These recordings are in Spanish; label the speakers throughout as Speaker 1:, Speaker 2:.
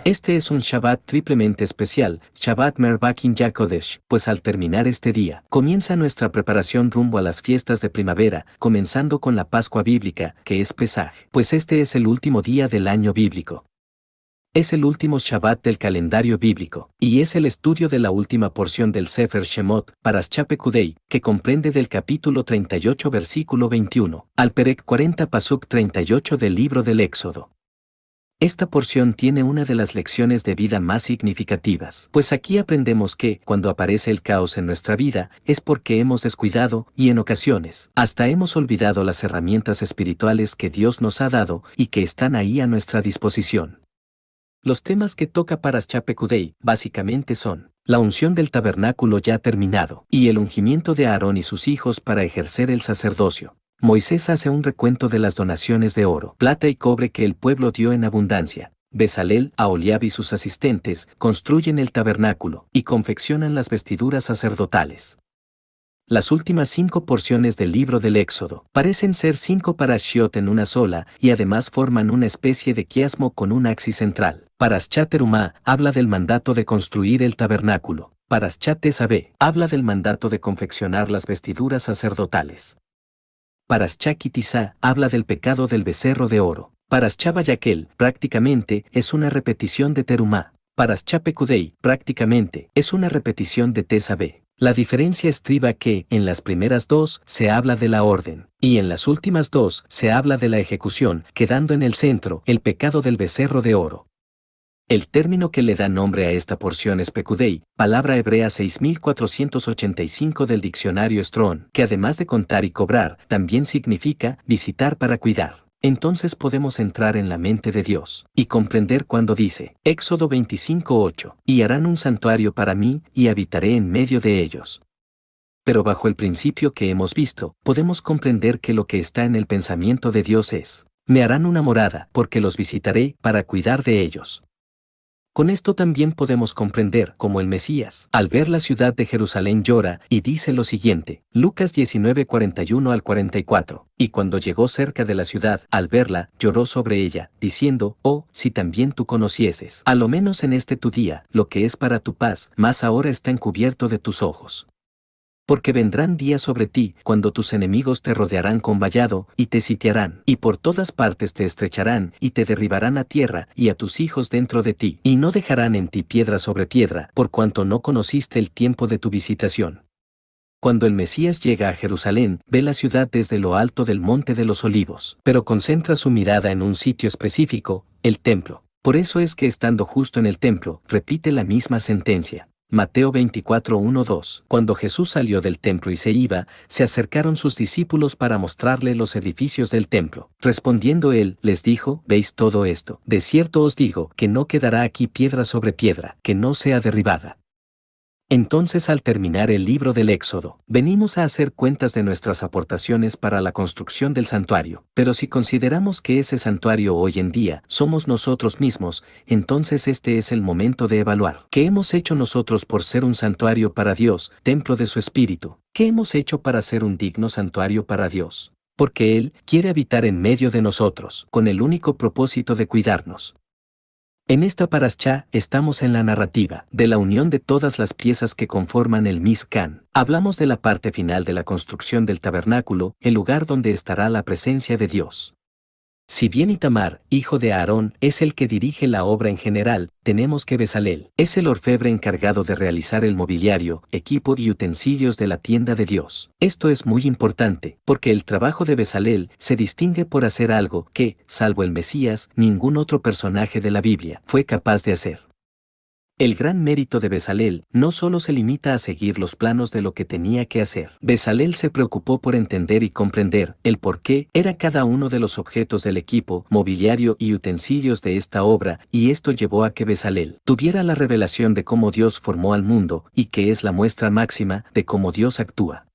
Speaker 1: Este es un Shabbat triplemente especial, Shabbat Mervakin Yakodesh, pues al terminar este día, comienza nuestra preparación rumbo a las fiestas de primavera, comenzando con la Pascua bíblica, que es Pesaj, pues este es el último día del año bíblico. Es el último Shabbat del calendario bíblico, y es el estudio de la última porción del Sefer Shemot, Parashá Pekudei, que comprende del capítulo 38 versículo 21, al Perek 40 Pasuk 38 del libro del Éxodo. Esta porción tiene una de las lecciones de vida más significativas, pues aquí aprendemos que, cuando aparece el caos en nuestra vida, es porque hemos descuidado, y en ocasiones, hasta hemos olvidado las herramientas espirituales que Dios nos ha dado y que están ahí a nuestra disposición. Los temas que toca Parashá Pekudei, básicamente son la unción del tabernáculo ya terminado, y el ungimiento de Aarón y sus hijos para ejercer el sacerdocio. Moisés hace un recuento de las donaciones de oro, plata y cobre que el pueblo dio en abundancia. Bezalel, Aholiab y sus asistentes construyen el tabernáculo y confeccionan las vestiduras sacerdotales. Las últimas 5 porciones del libro del Éxodo parecen ser 5 parashiot en una sola y además forman una especie de quiasmo con un axis central. Parashá Terumá habla del mandato de construir el tabernáculo. Parashá Tesabé habla del mandato de confeccionar las vestiduras sacerdotales. Parashá Kitizá habla del pecado del becerro de oro. Parashá Vayakhel prácticamente es una repetición de Terumá. Parashá Pekudei prácticamente es una repetición de Tesabé. La diferencia estriba que, en las primeras dos se habla de la orden, y en las últimas dos se habla de la ejecución, quedando en el centro el pecado del becerro de oro. El término que le da nombre a esta porción es Pekudei, palabra hebrea 6485 del diccionario Strong, que además de contar y cobrar, también significa visitar para cuidar. Entonces podemos entrar en la mente de Dios y comprender cuando dice, Éxodo 25:8, y harán un santuario para mí y habitaré en medio de ellos. Pero bajo el principio que hemos visto, podemos comprender que lo que está en el pensamiento de Dios es, me harán una morada porque los visitaré para cuidar de ellos. Con esto también podemos comprender cómo el Mesías, al ver la ciudad de Jerusalén llora y dice lo siguiente, Lucas 19:41 al 44, y cuando llegó cerca de la ciudad, al verla, lloró sobre ella, diciendo, oh, si también tú conocieses, a lo menos en este tu día, lo que es para tu paz, mas ahora está encubierto de tus ojos. Porque vendrán días sobre ti, cuando tus enemigos te rodearán con vallado, y te sitiarán, y por todas partes te estrecharán, y te derribarán a tierra, y a tus hijos dentro de ti, y no dejarán en ti piedra sobre piedra, por cuanto no conociste el tiempo de tu visitación. Cuando el Mesías llega a Jerusalén, ve la ciudad desde lo alto del Monte de los Olivos, pero concentra su mirada en un sitio específico, el templo. Por eso es que estando justo en el templo, repite la misma sentencia. Mateo 24:1-2. Cuando Jesús salió del templo y se iba, se acercaron sus discípulos para mostrarle los edificios del templo. Respondiendo él, les dijo, ¿veis todo esto? De cierto os digo, que no quedará aquí piedra sobre piedra, que no sea derribada. Entonces al terminar el libro del Éxodo, venimos a hacer cuentas de nuestras aportaciones para la construcción del santuario, pero si consideramos que ese santuario hoy en día somos nosotros mismos, entonces este es el momento de evaluar. ¿Qué hemos hecho nosotros por ser un santuario para Dios, templo de su Espíritu? ¿Qué hemos hecho para ser un digno santuario para Dios? Porque Él quiere habitar en medio de nosotros, con el único propósito de cuidarnos. En esta parashá estamos en la narrativa de la unión de todas las piezas que conforman el Mishkan. Hablamos de la parte final de la construcción del tabernáculo, el lugar donde estará la presencia de Dios. Si bien Itamar, hijo de Aarón, es el que dirige la obra en general, tenemos que Bezalel es el orfebre encargado de realizar el mobiliario, equipo y utensilios de la tienda de Dios. Esto es muy importante, porque el trabajo de Bezalel se distingue por hacer algo que, salvo el Mesías, ningún otro personaje de la Biblia fue capaz de hacer. El gran mérito de Bezalel no solo se limita a seguir los planos de lo que tenía que hacer. Bezalel se preocupó por entender y comprender el por qué era cada uno de los objetos del equipo, mobiliario y utensilios de esta obra, y esto llevó a que Bezalel tuviera la revelación de cómo Dios formó al mundo y que es la muestra máxima de cómo Dios actúa.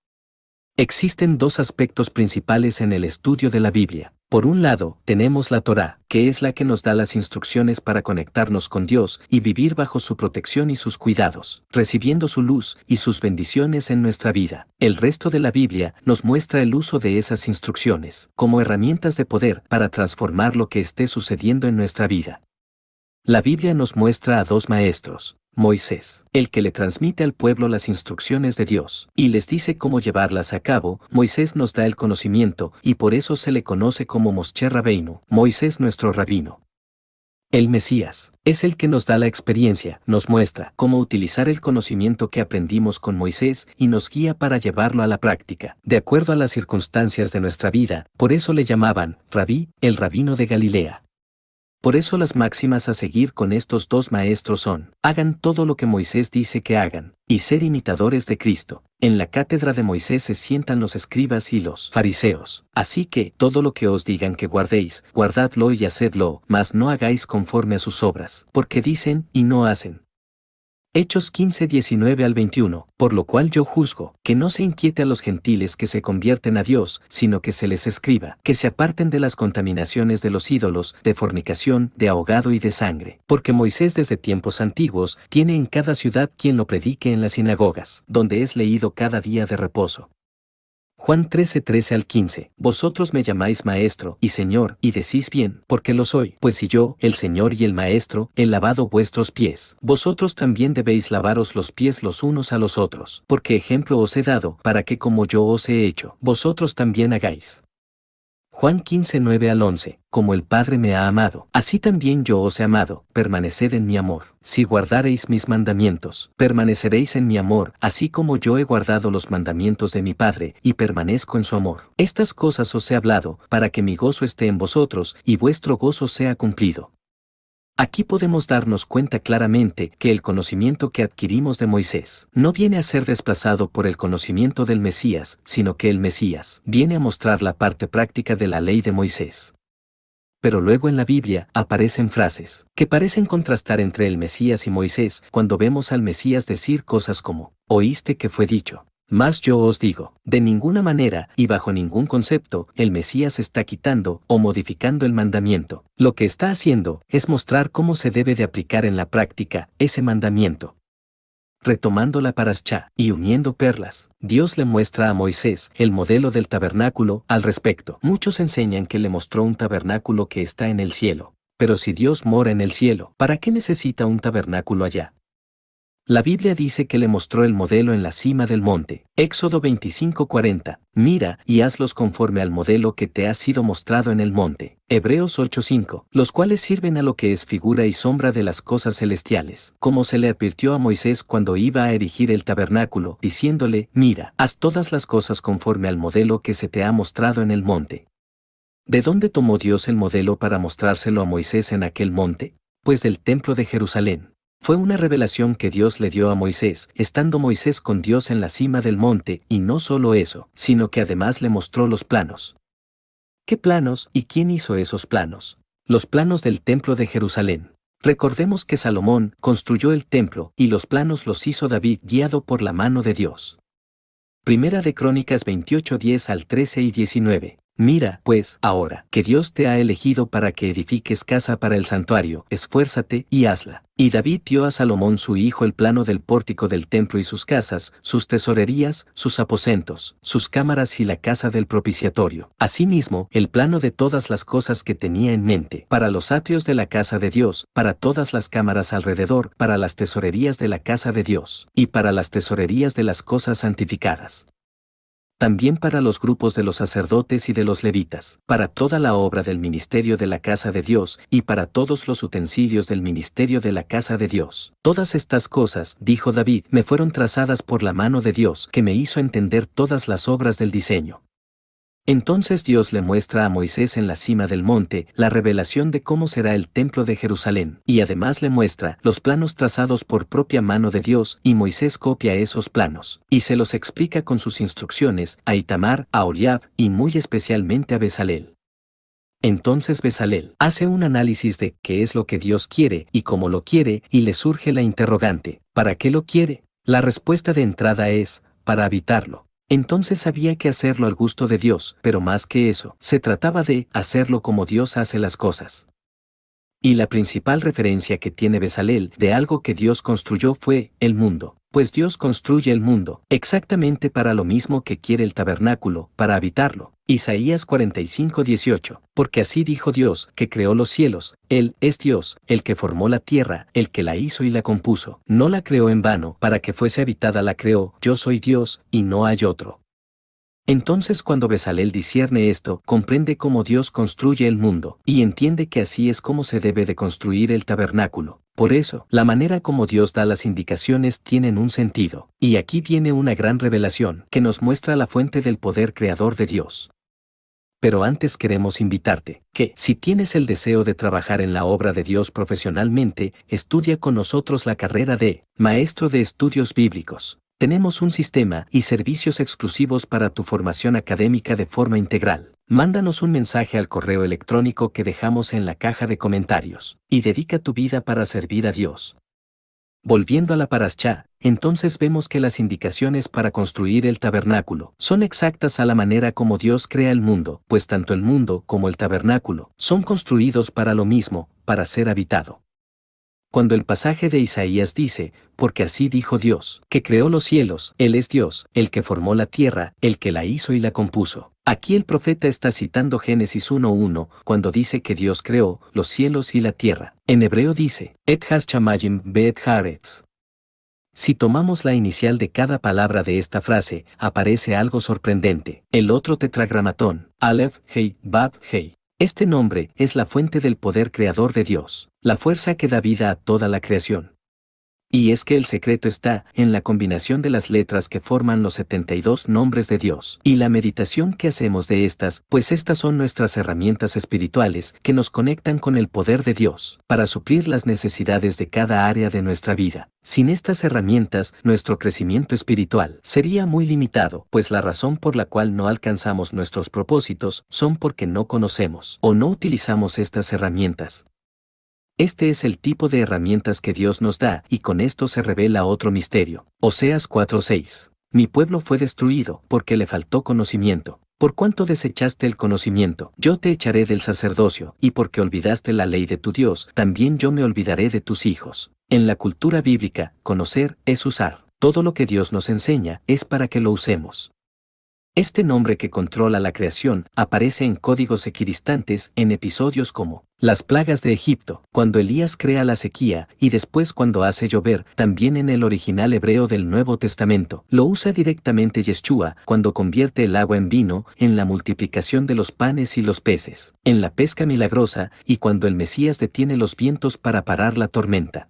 Speaker 1: Existen dos aspectos principales en el estudio de la Biblia. Por un lado, tenemos la Torá, que es la que nos da las instrucciones para conectarnos con Dios y vivir bajo su protección y sus cuidados, recibiendo su luz y sus bendiciones en nuestra vida. El resto de la Biblia nos muestra el uso de esas instrucciones como herramientas de poder para transformar lo que esté sucediendo en nuestra vida. La Biblia nos muestra a dos maestros. Moisés, el que le transmite al pueblo las instrucciones de Dios, y les dice cómo llevarlas a cabo. Moisés nos da el conocimiento, y por eso se le conoce como Moshe Rabbeinu, Moisés nuestro rabino. El Mesías es el que nos da la experiencia, nos muestra cómo utilizar el conocimiento que aprendimos con Moisés y nos guía para llevarlo a la práctica, de acuerdo a las circunstancias de nuestra vida. Por eso le llamaban Rabí, el rabino de Galilea. Por eso las máximas a seguir con estos dos maestros son: hagan todo lo que Moisés dice que hagan, y ser imitadores de Cristo. En la cátedra de Moisés se sientan los escribas y los fariseos. Así que, todo lo que os digan que guardéis, guardadlo y hacedlo, mas no hagáis conforme a sus obras, porque dicen y no hacen. Hechos 15, 19 al 21, por lo cual yo juzgo, que no se inquiete a los gentiles que se convierten a Dios, sino que se les escriba, que se aparten de las contaminaciones de los ídolos, de fornicación, de ahogado y de sangre. Porque Moisés desde tiempos antiguos tiene en cada ciudad quien lo predique en las sinagogas, donde es leído cada día de reposo. Juan 13, 13 al 15. Vosotros me llamáis maestro y señor, y decís bien, porque lo soy. Pues si yo, el señor y el maestro, he lavado vuestros pies, vosotros también debéis lavaros los pies los unos a los otros, porque ejemplo os he dado, para que como yo os he hecho, vosotros también hagáis. Juan 15, 9 al 11. Como el Padre me ha amado, así también yo os he amado, permaneced en mi amor. Si guardareis mis mandamientos, permaneceréis en mi amor, así como yo he guardado los mandamientos de mi Padre, y permanezco en su amor. Estas cosas os he hablado, para que mi gozo esté en vosotros, y vuestro gozo sea cumplido. Aquí podemos darnos cuenta claramente que el conocimiento que adquirimos de Moisés no viene a ser desplazado por el conocimiento del Mesías, sino que el Mesías viene a mostrar la parte práctica de la ley de Moisés. Pero luego en la Biblia aparecen frases que parecen contrastar entre el Mesías y Moisés cuando vemos al Mesías decir cosas como: oíste que fue dicho. Mas yo os digo, de ninguna manera y bajo ningún concepto, el Mesías está quitando o modificando el mandamiento. Lo que está haciendo es mostrar cómo se debe de aplicar en la práctica ese mandamiento. Retomando la parashá y uniendo perlas, Dios le muestra a Moisés el modelo del tabernáculo al respecto. Muchos enseñan que le mostró un tabernáculo que está en el cielo. Pero si Dios mora en el cielo, ¿para qué necesita un tabernáculo allá? La Biblia dice que le mostró el modelo en la cima del monte. Éxodo 25:40. Mira y hazlos conforme al modelo que te ha sido mostrado en el monte. Hebreos 8:5. Los cuales sirven a lo que es figura y sombra de las cosas celestiales, como se le advirtió a Moisés cuando iba a erigir el tabernáculo, diciéndole: mira, haz todas las cosas conforme al modelo que se te ha mostrado en el monte. ¿De dónde tomó Dios el modelo para mostrárselo a Moisés en aquel monte? Pues del templo de Jerusalén. Fue una revelación que Dios le dio a Moisés, estando Moisés con Dios en la cima del monte, y no solo eso, sino que además le mostró los planos. ¿Qué planos y quién hizo esos planos? Los planos del templo de Jerusalén. Recordemos que Salomón construyó el templo, y los planos los hizo David guiado por la mano de Dios. Primera de Crónicas 28, 10 al 13 y 19. Mira, pues, ahora, que Dios te ha elegido para que edifiques casa para el santuario, esfuérzate y hazla. Y David dio a Salomón su hijo el plano del pórtico del templo y sus casas, sus tesorerías, sus aposentos, sus cámaras y la casa del propiciatorio. Asimismo, el plano de todas las cosas que tenía en mente, para los atrios de la casa de Dios, para todas las cámaras alrededor, para las tesorerías de la casa de Dios, y para las tesorerías de las cosas santificadas. También para los grupos de los sacerdotes y de los levitas, para toda la obra del ministerio de la casa de Dios, y para todos los utensilios del ministerio de la casa de Dios. Todas estas cosas, dijo David, me fueron trazadas por la mano de Dios, que me hizo entender todas las obras del diseño. Entonces Dios le muestra a Moisés en la cima del monte la revelación de cómo será el templo de Jerusalén, y además le muestra los planos trazados por propia mano de Dios, y Moisés copia esos planos, y se los explica con sus instrucciones a Itamar, a Oriab, y muy especialmente a Bezalel. Entonces Bezalel hace un análisis de qué es lo que Dios quiere y cómo lo quiere, y le surge la interrogante: ¿para qué lo quiere? La respuesta de entrada es: para habitarlo. Entonces había que hacerlo al gusto de Dios, pero más que eso, se trataba de hacerlo como Dios hace las cosas. Y la principal referencia que tiene Bezalel de algo que Dios construyó fue el mundo. pues Dios construye el mundo, exactamente para lo mismo que quiere el tabernáculo, para habitarlo. Isaías 45:18. Porque así dijo Dios, que creó los cielos, Él es Dios, el que formó la tierra, el que la hizo y la compuso. No la creó en vano, para que fuese habitada la creó, yo soy Dios, y no hay otro. Entonces cuando Bezalel discierne esto, comprende cómo Dios construye el mundo, y entiende que así es como se debe de construir el tabernáculo. Por eso, la manera como Dios da las indicaciones tienen un sentido. Y aquí viene una gran revelación, que nos muestra la fuente del poder creador de Dios. Pero antes queremos invitarte, que, si tienes el deseo de trabajar en la obra de Dios profesionalmente, estudia con nosotros la carrera de Maestro de Estudios Bíblicos. Tenemos un sistema y servicios exclusivos para tu formación académica de forma integral. Mándanos un mensaje al correo electrónico que dejamos en la caja de comentarios, y dedica tu vida para servir a Dios. Volviendo a la Parashá, entonces vemos que las indicaciones para construir el tabernáculo son exactas a la manera como Dios crea el mundo, pues tanto el mundo como el tabernáculo son construidos para lo mismo, para ser habitado. Cuando el pasaje de Isaías dice, porque así dijo Dios, que creó los cielos, Él es Dios, el que formó la tierra, el que la hizo y la compuso. Aquí el profeta está citando Génesis 1:1, cuando dice que Dios creó los cielos y la tierra. En hebreo dice, Et has chamayim be'et haaretz. Si tomamos la inicial de cada palabra de esta frase, aparece algo sorprendente. El otro tetragramatón, Aleph, Hei, Bab, Hei. Este nombre es la fuente del poder creador de Dios, la fuerza que da vida a toda la creación. Y es que el secreto está en la combinación de las letras que forman los 72 nombres de Dios, y la meditación que hacemos de estas, pues estas son nuestras herramientas espirituales que nos conectan con el poder de Dios, para suplir las necesidades de cada área de nuestra vida. Sin estas herramientas, nuestro crecimiento espiritual sería muy limitado, pues la razón por la cual no alcanzamos nuestros propósitos son porque no conocemos o no utilizamos estas herramientas. Este es el tipo de herramientas que Dios nos da, y con esto se revela otro misterio. Oseas 4:6. Mi pueblo fue destruido, porque le faltó conocimiento. Por cuanto desechaste el conocimiento, yo te echaré del sacerdocio, y porque olvidaste la ley de tu Dios, también yo me olvidaré de tus hijos. En la cultura bíblica, conocer es usar. Todo lo que Dios nos enseña es para que lo usemos. Este nombre que controla la creación aparece en códigos equidistantes en episodios como las plagas de Egipto, cuando Elías crea la sequía, y después cuando hace llover. También en el original hebreo del Nuevo Testamento lo usa directamente Yeshua, cuando convierte el agua en vino, en la multiplicación de los panes y los peces, en la pesca milagrosa, y cuando el Mesías detiene los vientos para parar la tormenta.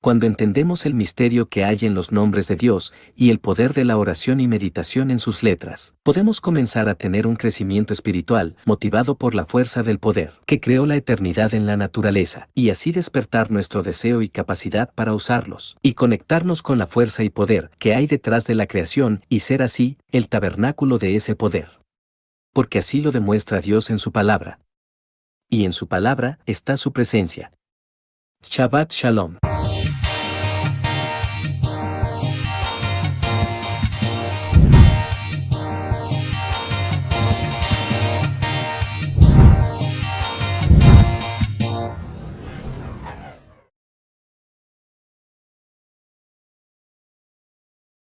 Speaker 1: Cuando entendemos el misterio que hay en los nombres de Dios y el poder de la oración y meditación en sus letras, podemos comenzar a tener un crecimiento espiritual motivado por la fuerza del poder que creó la eternidad en la naturaleza, y así despertar nuestro deseo y capacidad para usarlos, y conectarnos con la fuerza y poder que hay detrás de la creación, y ser así el tabernáculo de ese poder. Porque así lo demuestra Dios en su palabra. Y en su palabra está su presencia. Shabbat Shalom.